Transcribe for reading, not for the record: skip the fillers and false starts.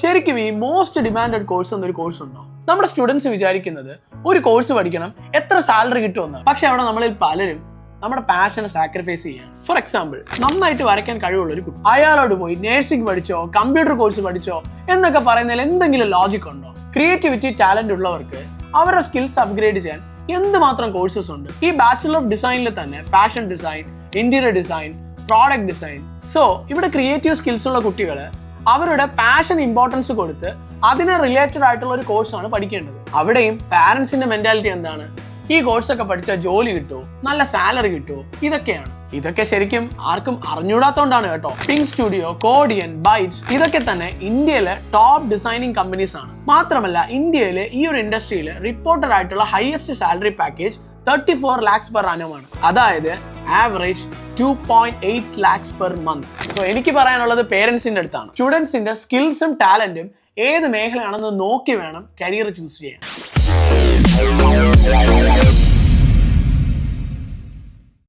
ശരിക്കും ഈ most demanded course എന്നൊരു കോഴ്സ് ഉണ്ടോ? നമ്മുടെ സ്റ്റുഡൻസ് വിചാരിക്കുന്നത് ഒരു കോഴ്സ് പഠിക്കണം എത്ര സാലറി കിട്ടുമെന്ന്. പക്ഷെ അവിടെ നമ്മളിൽ പലരും നമ്മുടെ പാഷനെ സാക്രിഫൈസ് ചെയ്യാണ്. ഫോർ എക്സാമ്പിൾ, നന്നായിട്ട് വരയ്ക്കാൻ കഴിവുള്ള ഒരു കുട്ടി, അയാളോട് പോയി നേഴ്സിംഗ് പഠിച്ചോ കമ്പ്യൂട്ടർ കോഴ്സ് പഠിച്ചോ എന്നൊക്കെ പറയുന്നതിൽ എന്തെങ്കിലും ലോജിക് ഉണ്ടോ? ക്രിയേറ്റിവിറ്റി ടാലന്റ് ഉള്ളവർക്ക് അവരുടെ സ്കിൽസ് അപ്ഗ്രേഡ് ചെയ്യാൻ എന്തുമാത്രം കോഴ്സസ് ഉണ്ട്. ഈ ബാച്ചുലർ ഓഫ് ഡിസൈനിൽ തന്നെ fashion design, interior design, product design. So ഇവിടെ ക്രിയേറ്റീവ് സ്കിൽസ് ഉള്ള കുട്ടികൾ അവരുടെ പാഷൻ ഇമ്പോർട്ടൻസ് കൊടുത്ത് അതിനെ റിലേറ്റഡ് ആയിട്ടുള്ള ഒരു കോഴ്സാണ് പഠിക്കേണ്ടത്. അവിടെയും പാരന്റ്സിന്റെ മെന്റാലിറ്റി എന്താണ്? ഈ കോഴ്സൊക്കെ പഠിച്ചാൽ ജോലി കിട്ടുമോ, നല്ല സാലറി കിട്ടുമോ, ഇതൊക്കെയാണ്. ഇതൊക്കെ ശരിക്കും ആർക്കും അറിഞ്ഞൂടാത്തോണ്ടാണ് കേട്ടോ. പിങ്ക് സ്റ്റുഡിയോ, കോഡിയൻ, ബൈറ്റ്സ് ഇതൊക്കെ തന്നെ ഇന്ത്യയിലെ ടോപ്പ് ഡിസൈനിങ് കമ്പനീസ് ആണ്. മാത്രമല്ല ഇന്ത്യയിലെ ഈ ഒരു ഇൻഡസ്ട്രിയിൽ റിപ്പോർട്ടഡ് ആയിട്ടുള്ള highest salary package 34 lakhs per annum ആണ്. അതായത് average 2.8 lakhs per month. So എനിക്ക് പറയാനുള്ളത് പേരൻസിന്റെ അടുത്താണ്. സ്റ്റുഡൻസിന്റെ സ്കിൽസും ടാലന്റും ഏത് മേഖലയാണെന്ന് നോക്കി വേണം കരിയർ ചൂസ് ചെയ്യാൻ.